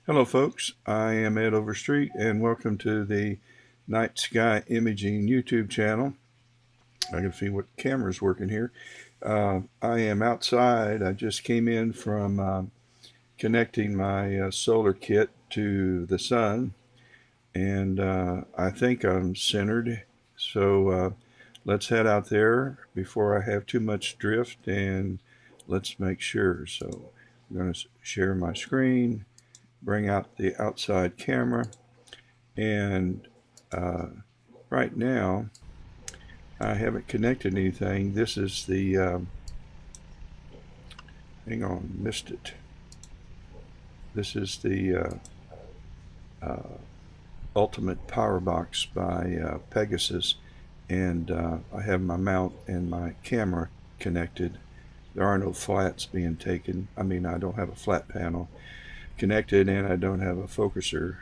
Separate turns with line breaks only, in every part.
Hello folks, I am Ed Overstreet and welcome to the Night Sky Imaging YouTube channel. I can see what camera's working here. I am outside. I just came in from connecting my solar kit to the sun, and I think I'm centered. So let's head out there before I have too much drift, and let's make sure. So I'm going to share my screen, bring out the outside camera, and right now I haven't connected anything. This is the hang on, missed it. This is the Ultimate Power Box by Pegasus, and I have my mount and my camera connected. There are no flats being taken. I mean, I don't have a flat panel connected, and I don't have a focuser.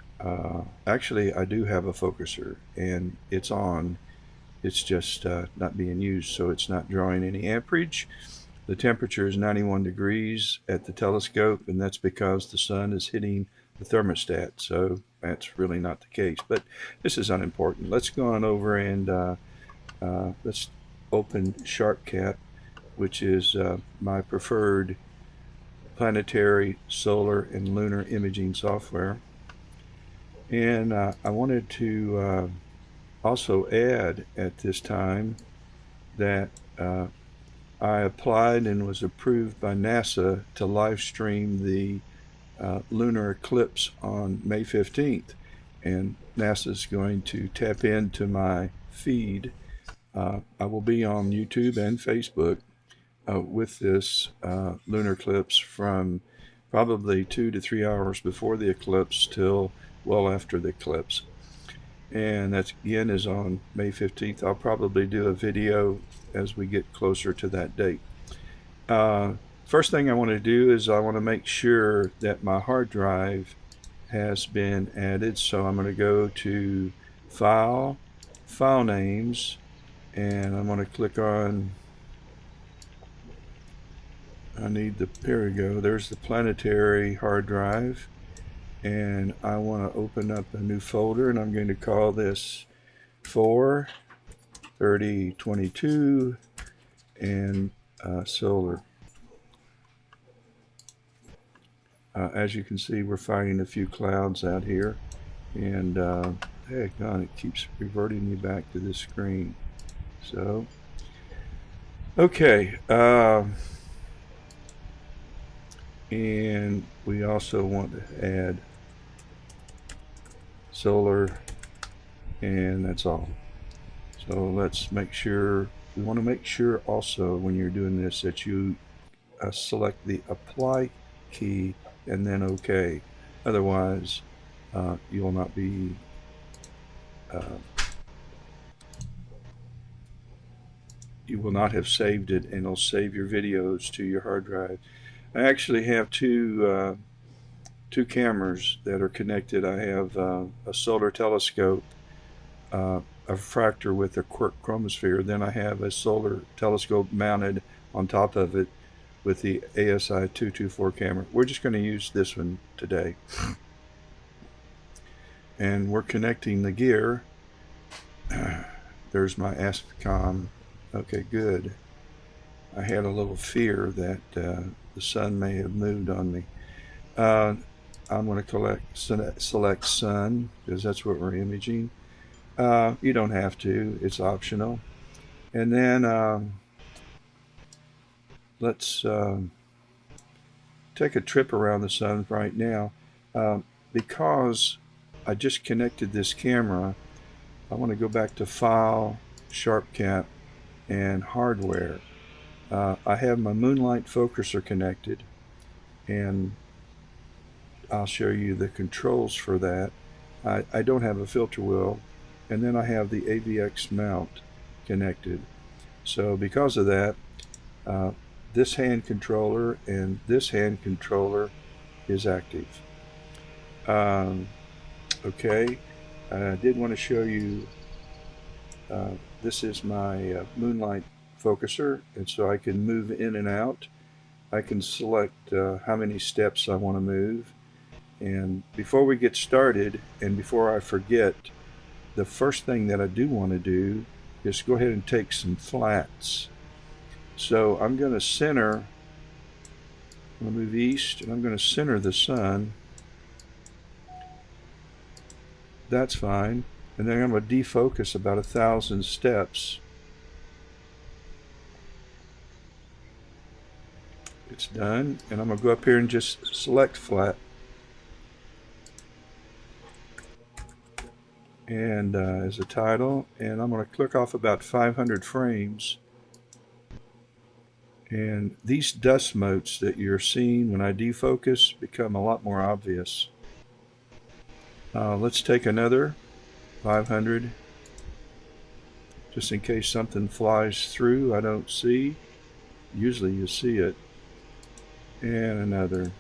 Actually, I do have a focuser, and it's on. It's just not being used, so it's not drawing any amperage. The temperature is 91 degrees at the telescope, and that's because the sun is hitting the thermostat, so that's really not the case. But this is unimportant. Let's go on over and let's open SharpCat, which is my preferred planetary, solar, and lunar imaging software. And I wanted to also add at this time that I applied and was approved by NASA to live stream the lunar eclipse on May 15th. And NASA is going to tap into my feed. I will be on YouTube and Facebook with this lunar eclipse from probably 2 to 3 hours before the eclipse till well after the eclipse. And that again is on May 15th. I'll probably do a video as we get closer to that date. First thing I want to do is I want to make sure that my hard drive has been added. So I'm going to go to File, File Names, and I'm going to click on, there we go, there's the planetary hard drive. And I want to open up a new folder, and I'm going to call this 43022 and solar. As you can see, we're finding a few clouds out here, and heck on, it keeps reverting me back to this screen. So, okay, and we also want to add solar, and that's all. So let's make sure, we want to make sure also when you're doing this that you select the apply key and then OK. Otherwise you will not be you will not have saved it, and it'll save your videos to your hard drive. I actually have two cameras that are connected. I have a solar telescope, a refractor with a quark chromosphere. Then I have a solar telescope mounted on top of it with the ASI 224 camera. We're just going to use this one today. And we're connecting the gear. There's my ASPCOM. Okay, good. I had a little fear that the sun may have moved on me. I'm going to select sun because that's what we're imaging. You don't have to, it's optional. And then let's take a trip around the sun right now. Because I just connected this camera, I want to go back to File, SharpCat, and Hardware. I have my Moonlight focuser connected, and I'll show you the controls for that. I don't have a filter wheel, and then I have the AVX mount connected. So because of that, this hand controller and this hand controller is active. Okay, I did want to show you, this is my Moonlight focuser, and so I can move in and out. I can select how many steps I want to move, And before we get started, and before I forget, the first thing that I do want to do is go ahead and take some flats. So I'm going to center, I'm going to move east, and I'm going to center the sun. That's fine. And then I'm going to defocus about 1,000 steps. It's done. And I'm going to go up here and just select flat. And as a title. And I'm going to click off about 500 frames. And these dust motes that you're seeing when I defocus become a lot more obvious. Let's take another 500, just in case something flies through I don't see. Usually you see it. And another.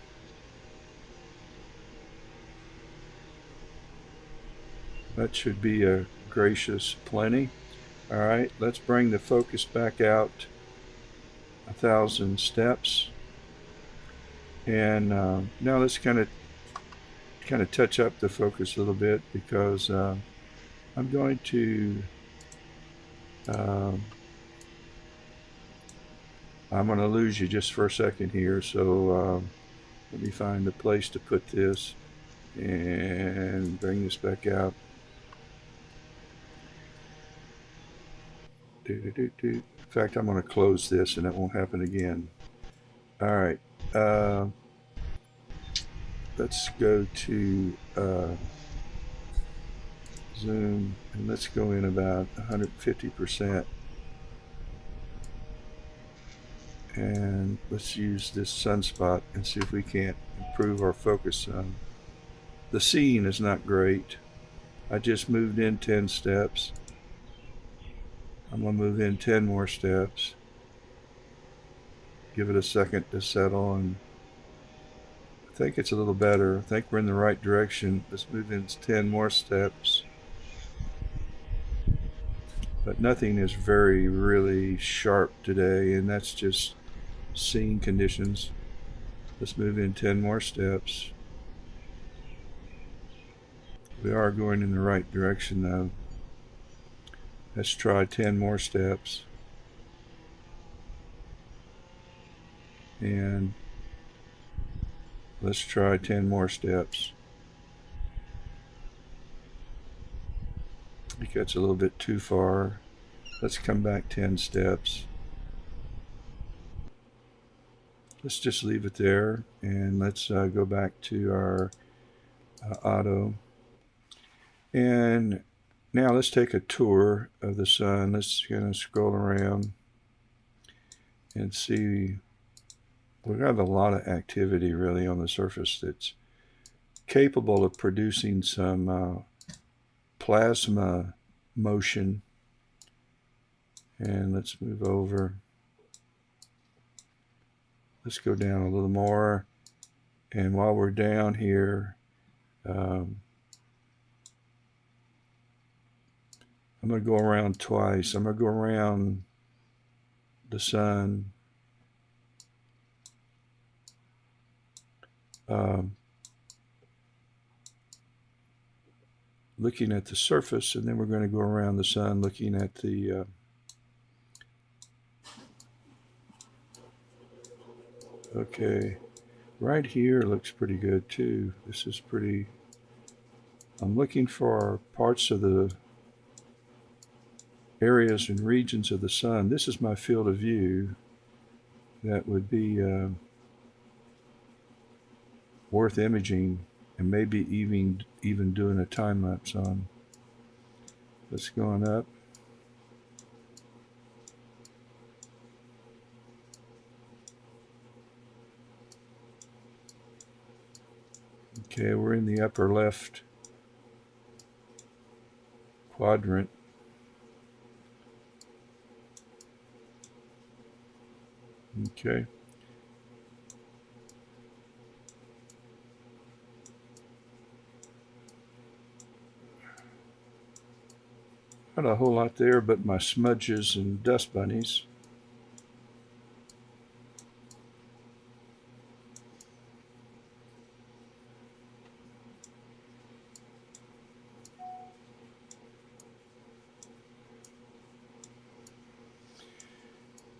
That should be a gracious plenty. Alright, let's bring the focus back out 1,000 steps. And now let's kind of touch up the focus a little bit, because I'm going to I'm going to lose you just for a second here, so let me find a place to put this and bring this back out. In fact, I'm going to close this and it won't happen again. Alright, let's go to zoom, and let's go in about 150%. And let's use this sunspot and see if we can't improve our focus some. The seeing is not great. I just moved in 10 steps. I'm going to move in 10 more steps. Give it a second to settle, and I think it's a little better. I think we're in the right direction. Let's move in 10 more steps. But nothing is really sharp today, and that's just scene conditions. Let's move in 10 more steps. We are going in the right direction though. Let's try 10 more steps. And let's try 10 more steps. I think that's a little bit too far. Let's come back 10 steps. Let's just leave it there, and let's go back to our auto. And now let's take a tour of the sun. Let's kind of scroll around and see. We've got a lot of activity really on the surface that's capable of producing some plasma motion. And let's move over. Let's go down a little more. And while we're down here, I'm going to go around twice. I'm going to go around the sun. Looking at the surface, and then we're going to go around the sun looking at the okay, right here looks pretty good too. This is pretty. I'm looking for parts of the areas and regions of the sun. This is my field of view that would be worth imaging, and maybe even doing a time lapse on. Let's go on up. Okay, we're in the upper left quadrant. Okay. Not a whole lot there, but my smudges and dust bunnies.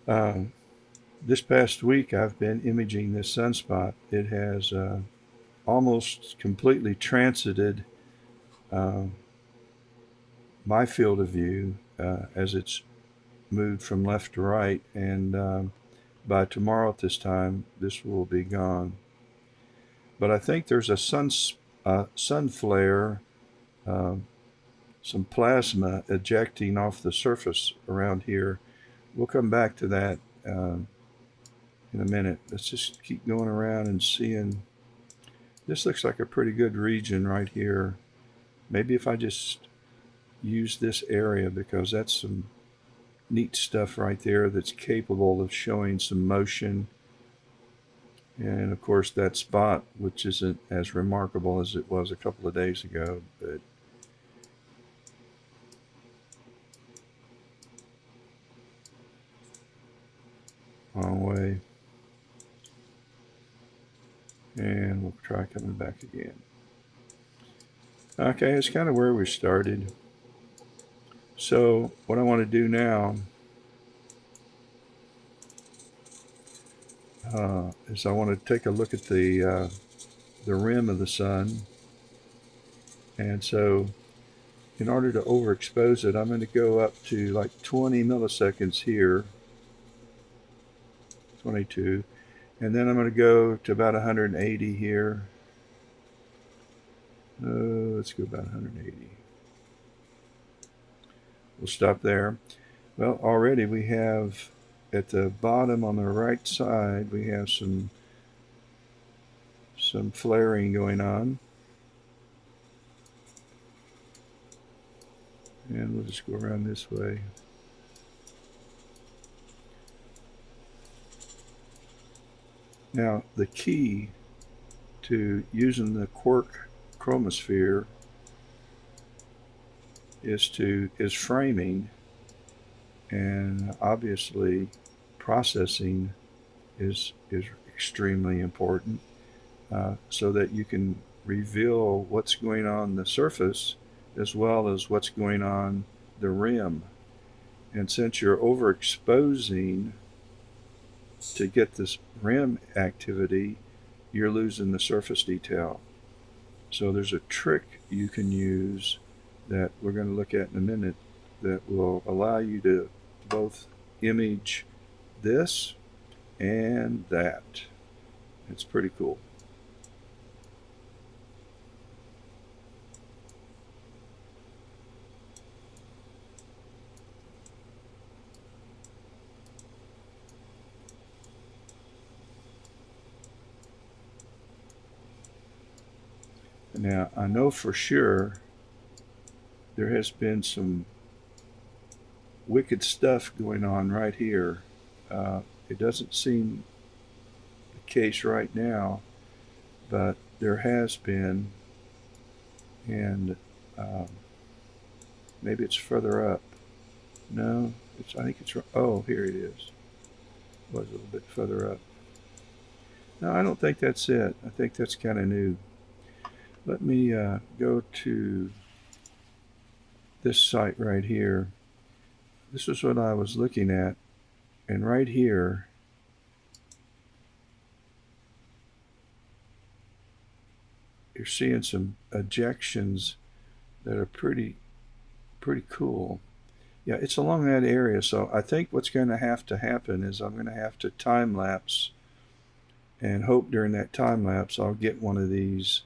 Uh, this past week, I've been imaging this sunspot. It has almost completely transited uh, my field of view as it's moved from left to right, and by tomorrow at this time, this will be gone. But I think there's a sun flare, uh, some plasma ejecting off the surface around here. We'll come back to that in a minute. Let's just keep going around and seeing. This looks like a pretty good region right here. Maybe if I just use this area, because that's some neat stuff right there that's capable of showing some motion. And of course, that spot, which isn't as remarkable as it was a couple of days ago, but long way. And we'll try coming back again. Okay, it's kind of where we started. So what I want to do now is I want to take a look at the rim of the sun. And so in order to overexpose it, I'm going to go up to like 20 milliseconds here, 22, and then I'm going to go to about 180 here. Let's go about 180. We'll stop there. Well, already we have at the bottom on the right side, we have some flaring going on. And we'll just go around this way. Now, the key to using the quark chromosphere is framing, and obviously processing is extremely important, so that you can reveal what's going on the surface as well as what's going on the rim. And since you're overexposing to get this rim activity, you're losing the surface detail. So there's a trick you can use that we're going to look at in a minute that will allow you to both image this and that. It's pretty cool. Now, I know for sure there has been some wicked stuff going on right here. It doesn't seem the case right now, but there has been, and maybe it's further up. No, I think it's, oh, here it is. It was a little bit further up. No, I don't think that's it. I think that's kind of new. Let me go to this site right here. This is what I was looking at, and right here you're seeing some ejections that are pretty cool. Yeah, it's along that area, so I think what's going to happen is I'm going to have to time lapse, and hope during that time lapse I'll get one of these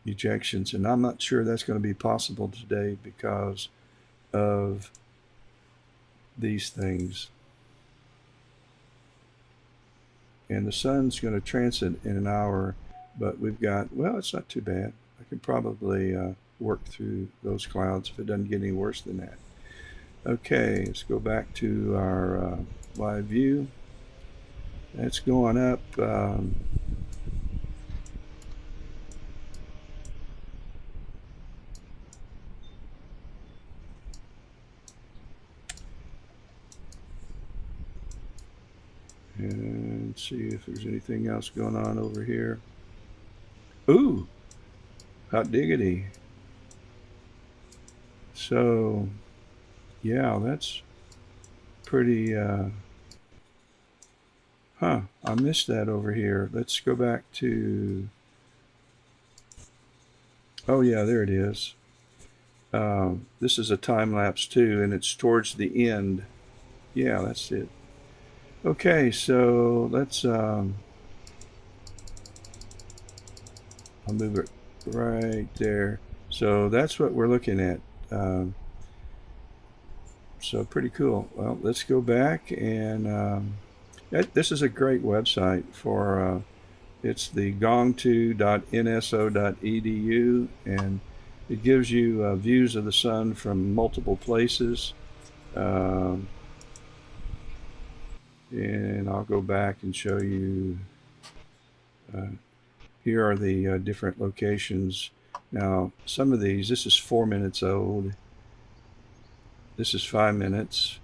ejections, and I'm not sure that's going to be possible today because of these things. And the sun's going to transit in an hour, but we've got, well, it's not too bad. I can probably work through those clouds if it doesn't get any worse than that. Okay, let's go back to our live view. That's going up. And see if there's anything else going on over here. Ooh, hot diggity. So, yeah, that's pretty, I missed that over here. Let's go back to, oh yeah, there it is. This is a time lapse too, and it's towards the end. Yeah, that's it. Okay, so let's, I'll move it right there. So that's what we're looking at. So pretty cool. Well, let's go back and this is a great website for, it's the gong2.nso.edu, and it gives you views of the sun from multiple places. And I'll go back and show you. Here are the different locations. Now, some of these, this is 4 minutes old. This is 5 minutes.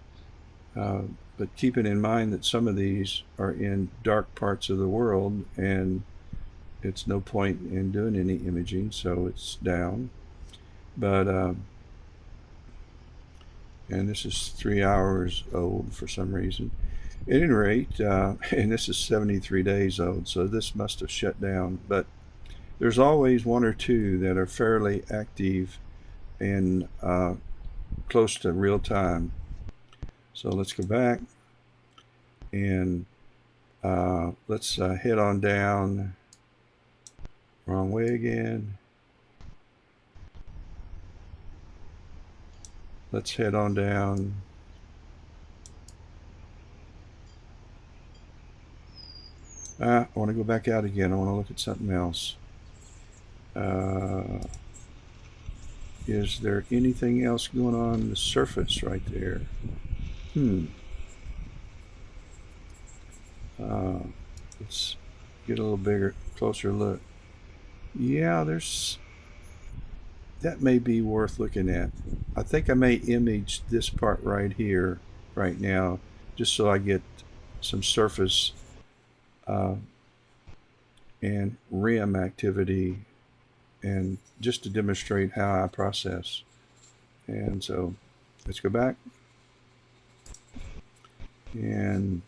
But keeping in mind that some of these are in dark parts of the world, and it's no point in doing any imaging, so it's down. But and this is 3 hours old for some reason. At any rate, and this is 73 days old, so this must have shut down. But there's always one or two that are fairly active and close to real time. So let's go back and let's head on down. Wrong way again. Let's head on down. I want to go back out again. I want to look at something else. Is there anything else going on the surface right there? Let's get a little bigger, closer look. Yeah, that may be worth looking at. I think I may image this part right here, right now, just so I get some surface and rim activity, and just to demonstrate how I process. And so let's go back and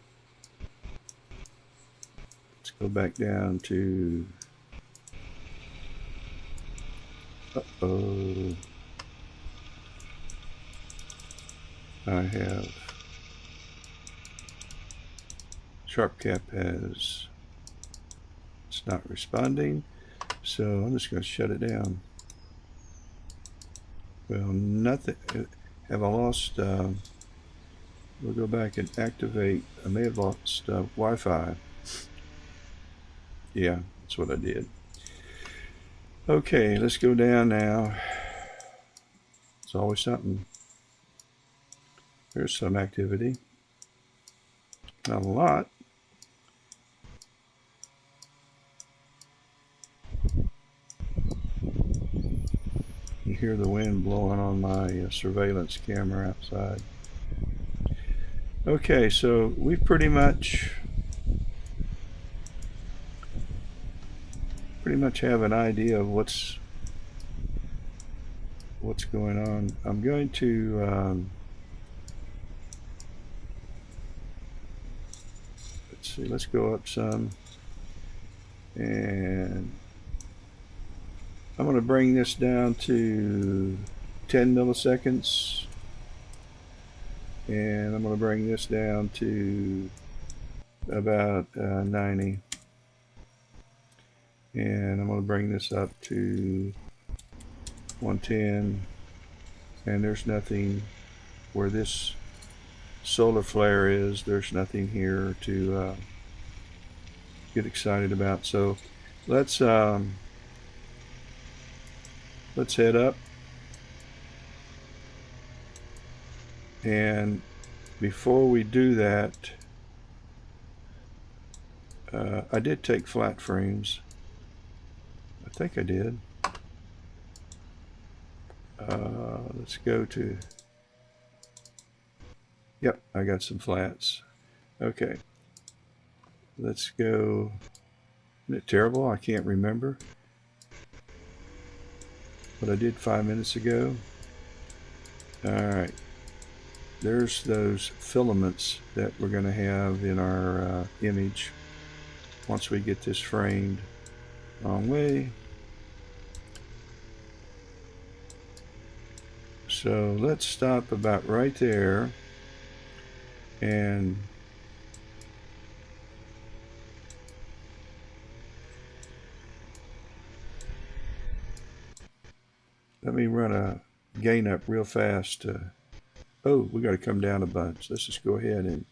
let's go back down to, I have SharpCap it's not responding, so I'm just going to shut it down. Well, nothing. Have I lost? We'll go back and activate. I may have lost Wi-Fi. Yeah, that's what I did. Okay, let's go down now. It's always something. There's some activity. Not a lot. You hear the wind blowing on my surveillance camera outside. Okay, so we pretty much have an idea of what's going on. I'm going to let's see, let's go up some, and I'm going to bring this down to 10 milliseconds, and I'm going to bring this down to about 90, and I'm going to bring this up to 110, and there's nothing where this solar flare is. There's nothing here to get excited about. So let's head up, and before we do that, I did take flat frames. I think I did. Let's go to, yep, I got some flats. Okay, let's go. Isn't it terrible? I can't remember what I did 5 minutes ago. All right, there's those filaments that we're going to have in our image once we get this framed. Long way. So let's stop about right there, and let me run a gain up real fast. Oh, we got to come down a bunch. Let's just go ahead and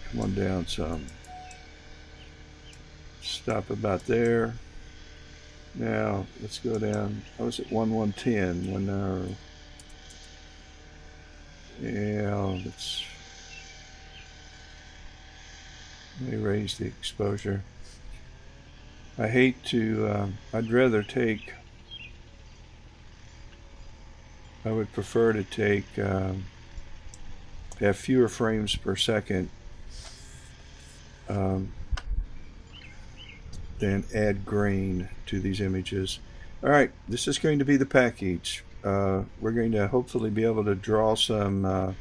come on down some. Stop about there. Now let's go down. I was at 110. 1 hour. Yeah, let me raise the exposure. I hate to, I'd rather take, I would prefer to take, have fewer frames per second than add grain to these images. All right, this is going to be the package. We're going to hopefully be able to draw some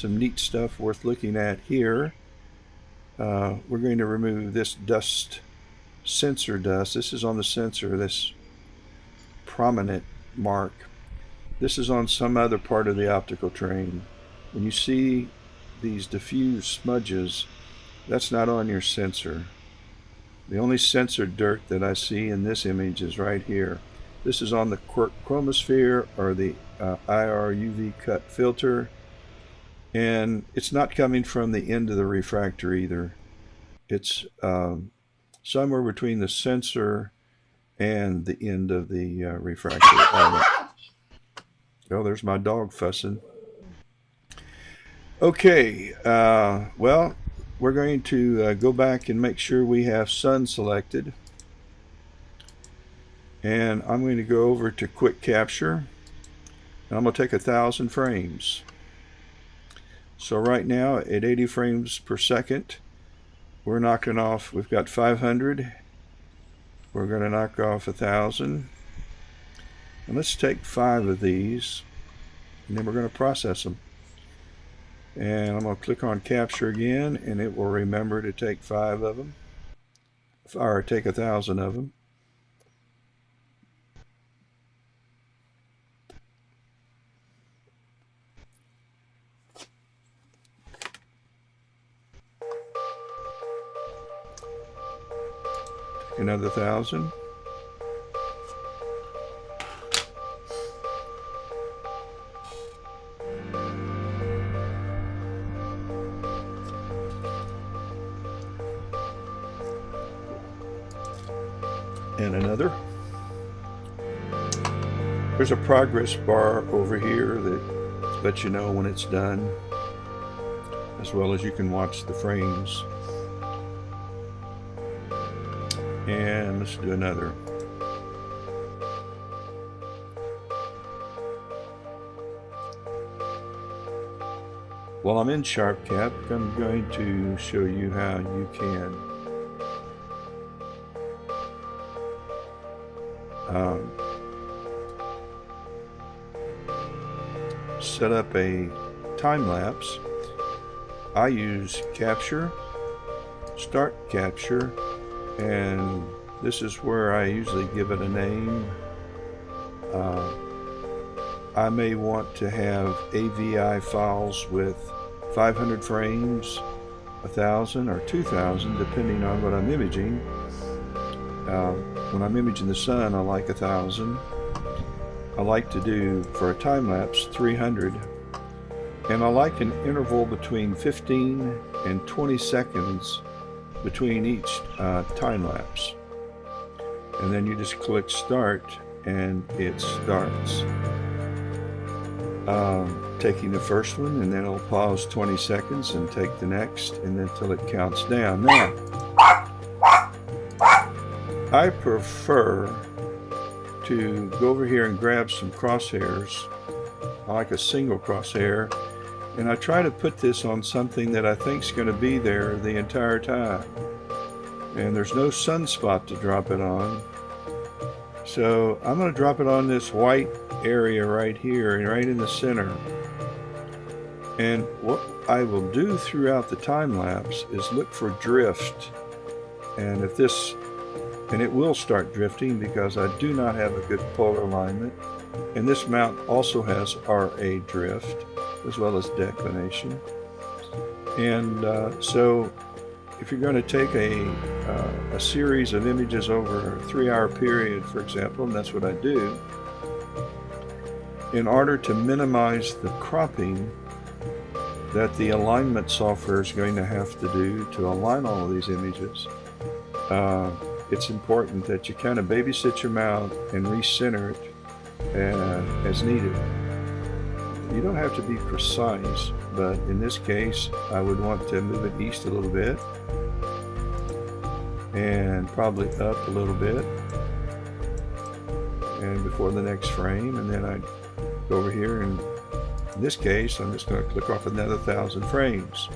neat stuff worth looking at here. We're going to remove this sensor dust. This is on the sensor, this prominent mark. This is on some other part of the optical train. When you see these diffuse smudges, that's not on your sensor. The only sensor dirt that I see in this image is right here. This is on the chromosphere or the IR UV cut filter, and it's not coming from the end of the refractor either. It's somewhere between the sensor and the end of the refractor element. Oh, there's my dog fussing. Okay, well, we're going to go back and make sure we have sun selected. And I'm going to go over to quick capture. And I'm going to take 1,000 frames. So right now at 80 frames per second, we're knocking off, we've got 500. We're going to knock off 1,000. And let's take 5 of these, and then we're going to process them. And I'm going to click on capture again, and it will remember to take 5 of them, or take 1,000 of them. Take another 1,000. And another. There's a progress bar over here that lets you know when it's done, as well as you can watch the frames. And let's do another. While I'm in SharpCap, I'm going to show you how you can set up a time lapse. I use capture, start capture, and this is where I usually give it a name. I may want to have AVI files with 500 frames, 1,000 or 2,000 depending on what I'm imaging. When I'm imaging the sun, I like 1,000. I like to do, for a time lapse, 300. And I like an interval between 15 and 20 seconds between each time lapse. And then you just click start and it starts. Taking the first one, and then it'll pause 20 seconds and take the next, and then until it counts down. Now, I prefer to go over here and grab some crosshairs. I like a single crosshair, and I try to put this on something that I think is going to be there the entire time. And there's no sunspot to drop it on. So I'm going to drop it on this white area right here and right in the center. And what I will do throughout the time lapse is look for drift. And if this, and it will start drifting because I do not have a good polar alignment. And this mount also has RA drift as well as declination. And so if you're going to take a series of images over a 3-hour period, for example, and that's what I do, in order to minimize the cropping that the alignment software is going to have to do to align all of these images, it's important that you kind of babysit your mount and recenter it as needed. You don't have to be precise, but in this case I would want to move it east a little bit and probably up a little bit and before the next frame, and then I'd go over here, and in this case I'm just going to click off another 1,000 frames.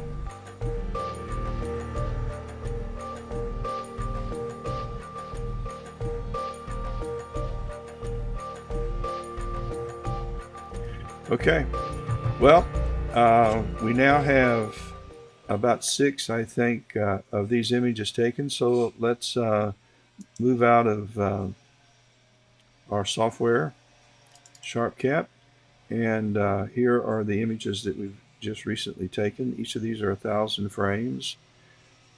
Okay, well, we now have about 6, I think, of these images taken. So let's move out of our software, SharpCap, and here are the images that we've just recently taken. Each of these are 1,000 frames.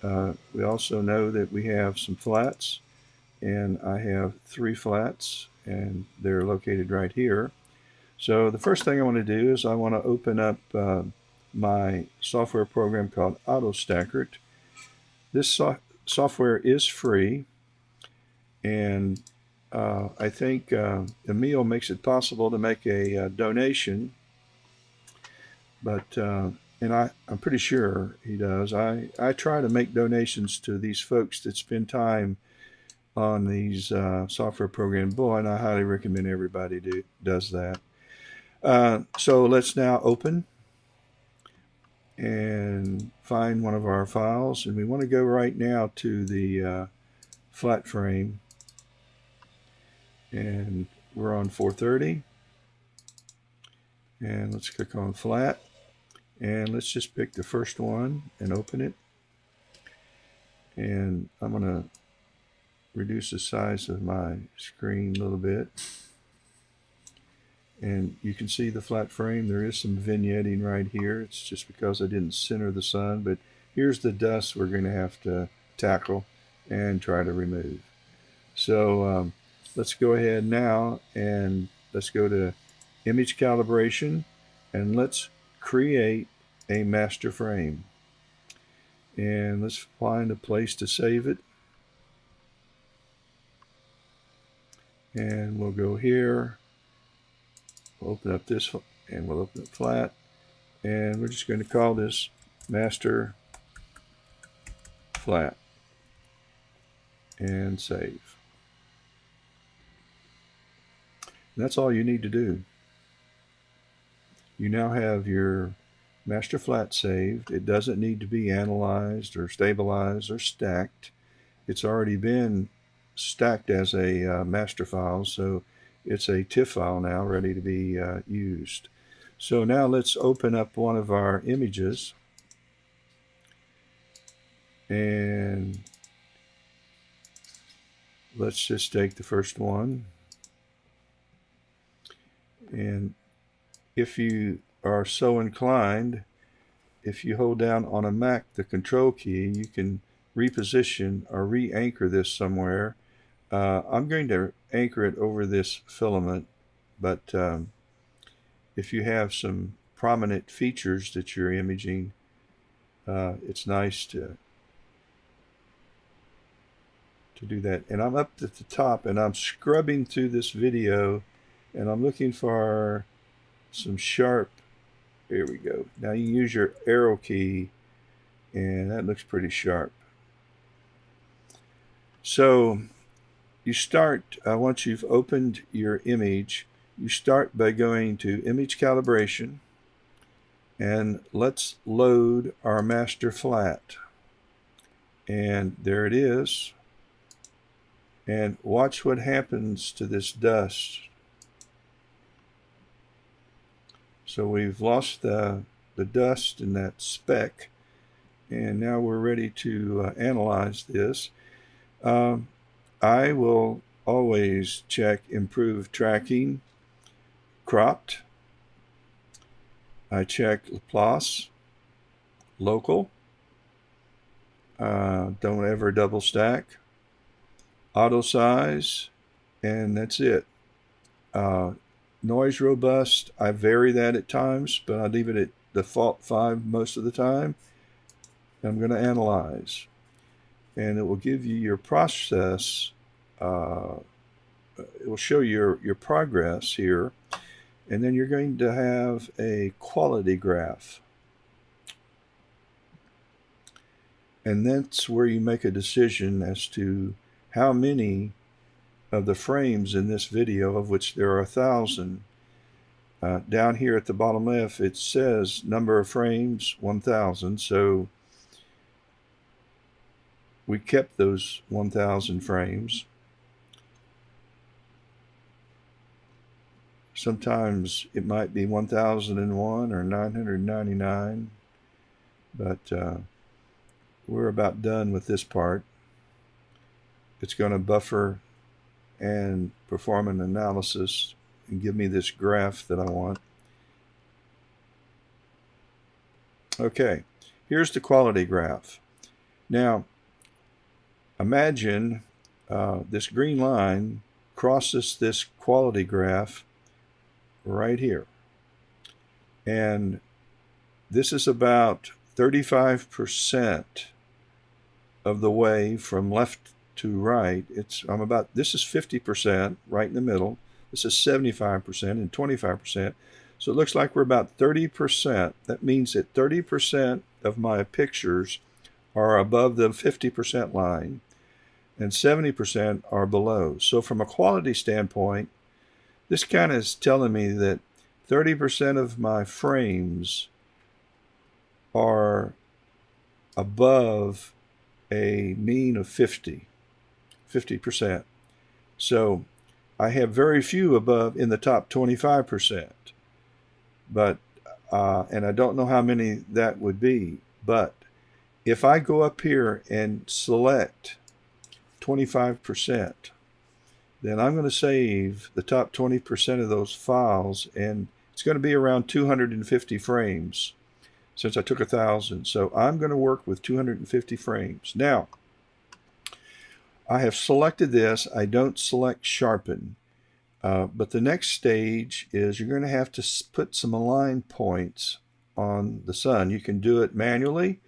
We also know that we have some flats, and I have 3 flats, and they're located right here. So the first thing I want to do is I want to open up my software program called Autostakkert. This software is free, and I think Emil makes it possible to make a donation, but and I'm pretty sure he does. I try to make donations to these folks that spend time on these software programs. Boy, and I highly recommend everybody does that. So let's now open and find one of our files, and we want to go right now to the flat frame, and we're on 430, and let's click on flat, and let's just pick the first one and open it, and I'm going to reduce the size of my screen a little bit. And you can see the flat frame. There is some vignetting right here. It's just because I didn't center the sun, but here's the dust we're going to have to tackle and try to remove. So let's go ahead now and let's go to image calibration, and let's create a master frame. And let's find a place to save it. And we'll go here. We'll open up this, and we'll open it flat, and we're just going to call this master flat and save. And that's all you need to do. You now have your master flat saved. It doesn't need to be analyzed or stabilized or stacked. It's already been stacked as a master file, so it's a TIFF file now ready to be used. So now let's open up one of our images, and let's just take the first one. And if you are so inclined, if you hold down on a Mac the control key, you can reposition or re-anchor this somewhere. I'm going to anchor it over this filament, but if you have some prominent features that you're imaging, it's nice to do that. And I'm up at the top, and I'm scrubbing through this video, and I'm looking for some sharp. Here we go. Now you can use your arrow key, and that looks pretty sharp. So you start, once you've opened your image, you start by going to image calibration, and let's load our master flat. And there it is. And watch what happens to this dust. So we've lost the dust in that speck, and now we're ready to analyze this. I will always check improved tracking, cropped. I check Laplace, local. Don't ever double stack. Auto size, and that's it. Noise robust, I vary that at times, but I leave it at default 5 most of the time. I'm going to analyze, and it will give you your process. It will show your progress here, and then you're going to have a quality graph. And that's where you make a decision as to how many of the frames in this video, of which there are 1,000. Down here at the bottom left, it says number of frames, 1,000. So we kept those 1,000 frames. Sometimes it might be 1,001 or 999, but we're about done with this part. It's going to buffer and perform an analysis and give me this graph that I want. Okay, here's the quality graph. Now, imagine this green line crosses this quality graph right here. And this is about 35% of the way from left to right. This is 50% right in the middle. This is 75% and 25%. So it looks like we're about 30%. That means that 30% of my pictures are above the 50% line and 70% are below. So from a quality standpoint, this kind of is telling me that 30% of my frames are above a mean of 50%. So I have very few above in the top 25%, but and I don't know how many that would be. But if I go up here and select 25%, then I'm going to save the top 20% of those files, and it's going to be around 250 frames since I took 1,000. So I'm going to work with 250 frames. Now, I have selected this. I don't select sharpen, but the next stage is you're going to have to put some align points on the sun. You can do it manually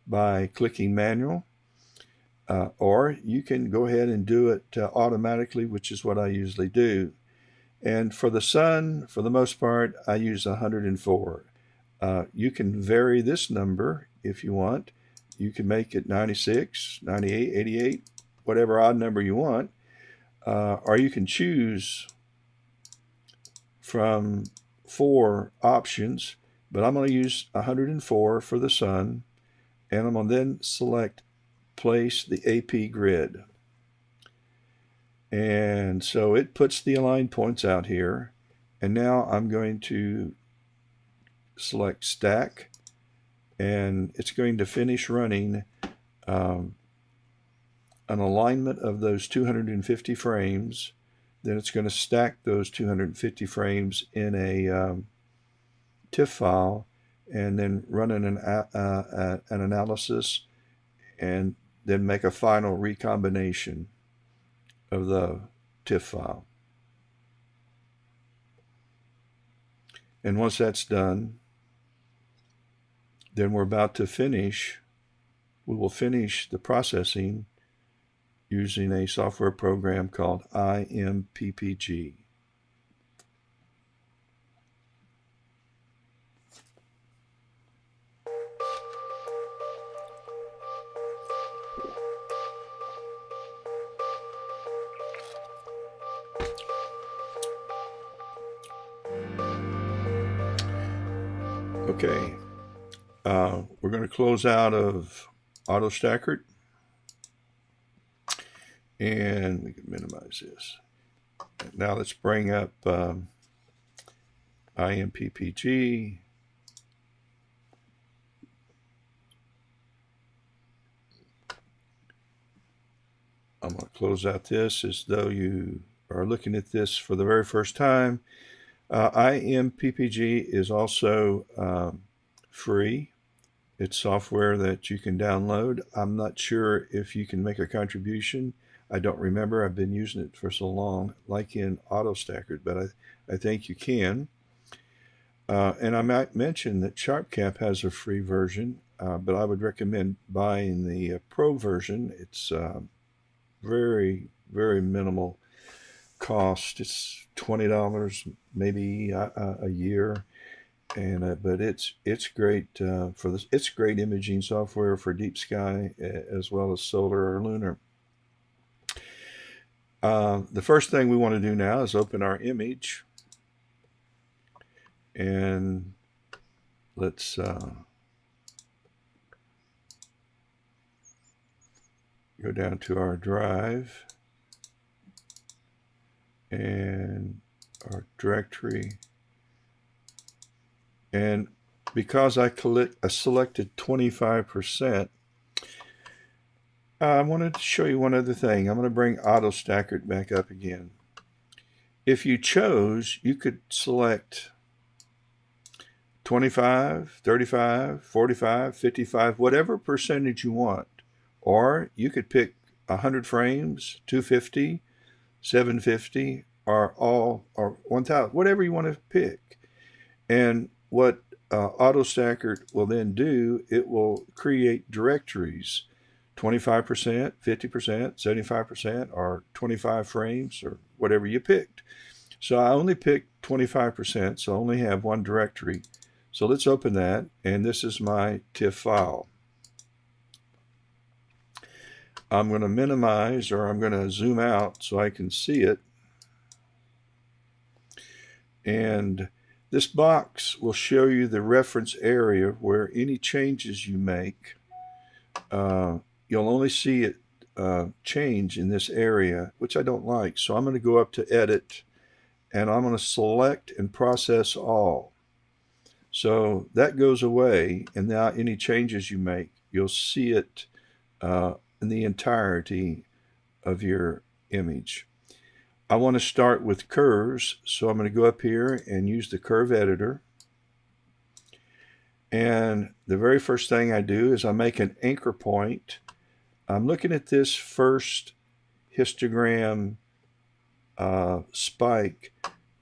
by clicking manual. Or you can go ahead and do it automatically, which is what I usually do. And for the sun, for the most part, I use 104. You can vary this number if you want. You can make it 96, 98, 88, whatever odd number you want. Or you can choose from 4 options, but I'm going to use 104 for the sun, and I'm going to then select place the AP grid. And so it puts the align points out here. And now I'm going to select stack, and it's going to finish running an alignment of those 250 frames. Then it's going to stack those 250 frames in a TIFF file, and then run an analysis, and then make a final recombination of the TIFF file. And once that's done, then we're about to finish. We will finish the processing using a software program called ImPPG. Okay, we're going to close out of Autostakkert, And we can minimize this. Now let's bring up ImPPG. I'm going to close out this as though you are looking at this for the very first time. ImPPG is also free. It's software that you can download. I'm not sure if you can make a contribution. I don't remember. I've been using it for so long, like in Autostakkert, but I think you can. And I might mention that SharpCap has a free version, but I would recommend buying the Pro version. It's very, very minimal cost. It's $20 maybe a year, and but it's great for this. It's great imaging software for deep sky as well as solar or lunar. The first thing we want to do now is open our image, and let's go down to our drive and our directory. And because I selected 25%, I wanted to show you one other thing. I'm going to bring Autostakkert back up again. If you chose, you could select 25, 35, 45, 55, whatever percentage you want. Or you could pick 100 frames, 250, 750, or 1000, whatever you want to pick. And what Autostakkert will then do, it will create directories, 25%, 50%, 75%, or 25 frames, or whatever you picked. So I only picked 25%, so I only have one directory. So let's open that, and this is my TIFF file. I'm going to minimize, or I'm going to zoom out so I can see it. And this box will show you the reference area where any changes you make, you'll only see it change in this area, which I don't like. So I'm going to go up to Edit, and I'm going to select and process all. So that goes away, and now any changes you make, you'll see it in the entirety of your image. I want to start with curves, so I'm going to go up here and use the curve editor. And the very first thing I do is I make an anchor point. I'm looking at this first histogram spike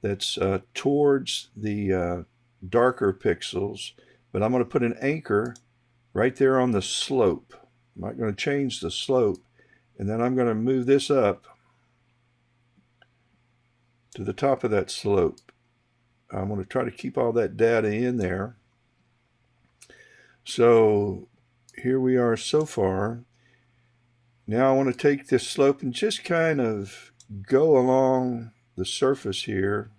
that's towards the darker pixels, but I'm going to put an anchor right there on the slope. I'm not going to change the slope, and then I'm going to move this up to the top of that slope. I'm going to try to keep all that data in there. So here we are so far. Now I want to take this slope and just kind of go along the surface here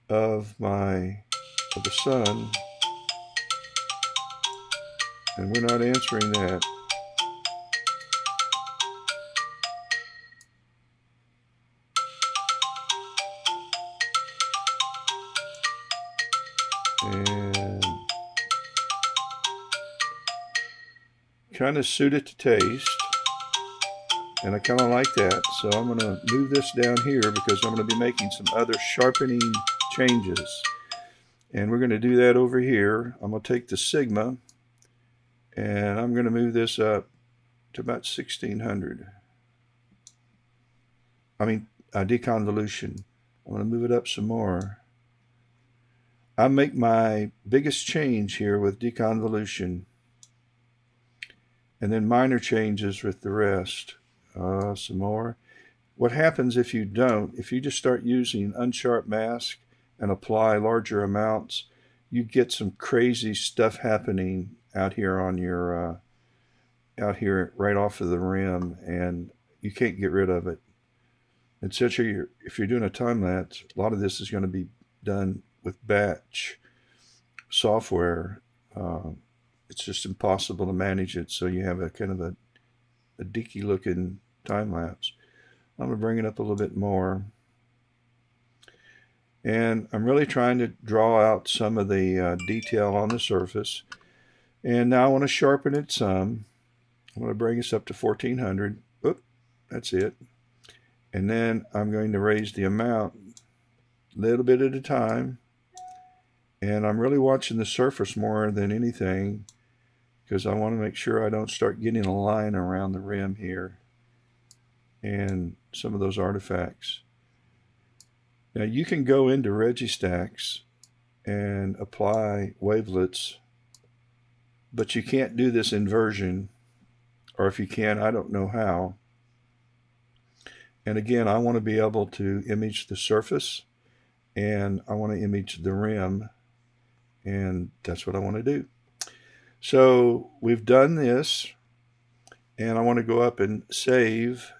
of the sun, and we're not answering that. And kind of suit it to taste, and I kind of like that. So I'm going to move this down here because I'm going to be making some other sharpening changes, and we're going to do that over here. I'm going to take the sigma, and I'm going to move this up to about 1600. I mean deconvolution. I'm going to move it up some more. I make my biggest change here with deconvolution, and then minor changes with the rest. Some more. What happens if you don't? If you just start using unsharp mask and apply larger amounts, you get some crazy stuff happening out here on your out here right off of the rim, and you can't get rid of it. And such if you're doing a time lapse, a lot of this is going to be done with batch software. It's just impossible to manage it, so you have a kind of a a dinky looking time lapse. I'm going to bring it up a little bit more. And I'm really trying to draw out some of the detail on the surface. And now I want to sharpen it some. I'm going to bring this up to 1400. Oop, that's it. And then I'm going to raise the amount a little bit at a time. And I'm really watching the surface more than anything, because I want to make sure I don't start getting a line around the rim here and some of those artifacts. Now you can go into Registacks and apply wavelets, but you can't do this inversion, or if you can, I don't know how. And again, I want to be able to image the surface, and I want to image the rim, and that's what I want to do. So we've done this, and I want to go up and save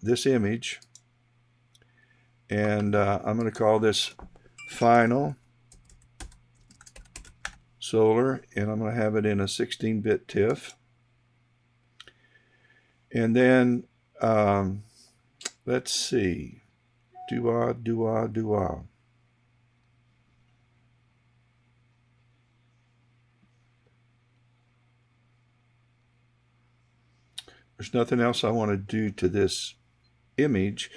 this image, and I'm going to call this Final Solar, and I'm going to have it in a 16-bit TIFF. And then let's see, do-ah. There's nothing else I want to do to this image,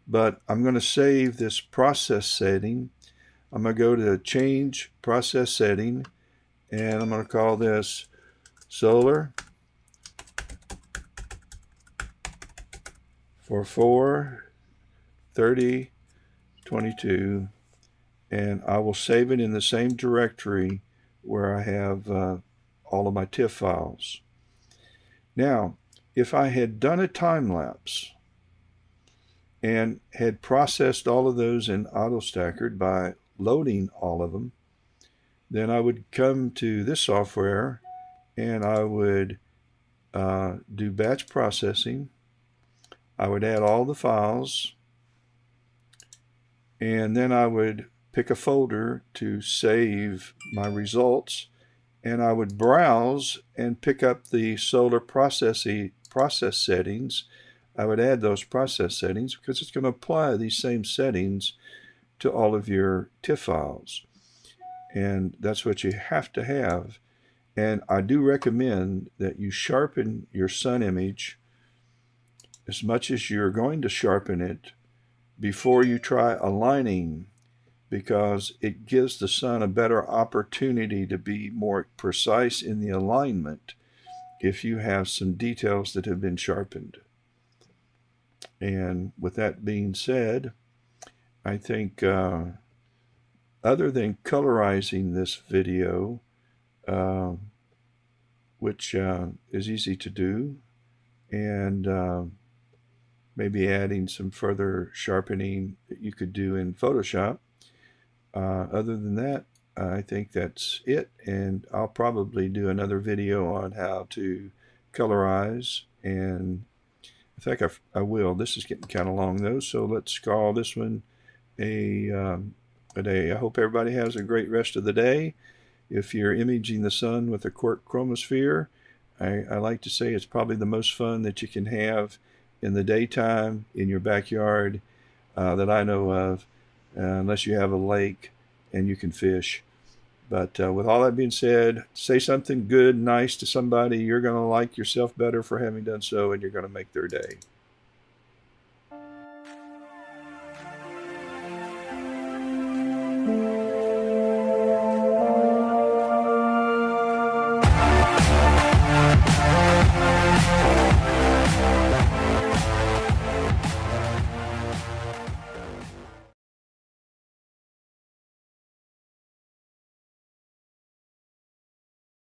but I'm going to save this process setting. I'm going to go to change process setting, and I'm going to call this solar for 4/30/22, and I will save it in the same directory where I have all of my TIFF files. Now, if I had done a time lapse and had processed all of those in Autostakkert by loading all of them, then I would come to this software and I would do batch processing. I would add all the files, and then I would pick a folder to save my results, and I would browse and pick up the solar process settings. I would add those process settings because it's going to apply these same settings to all of your TIFF files, and that's what you have to have. And I do recommend that you sharpen your sun image as much as you're going to sharpen it before you try aligning, because it gives the sun a better opportunity to be more precise in the alignment if you have some details that have been sharpened. And with that being said, I think other than colorizing this video, which is easy to do, and maybe adding some further sharpening that you could do in Photoshop, other than that, I think that's it, and I'll probably do another video on how to colorize, and I think I will. This is getting kind of long though, so let's call this one a day. I hope everybody has a great rest of the day. If you're imaging the sun with a quark chromosphere, I like to say it's probably the most fun that you can have in the daytime in your backyard that I know of, unless you have a lake and you can fish. But with all that being said, say something good, nice to somebody. You're going to like yourself better for having done so, and you're going to make their day.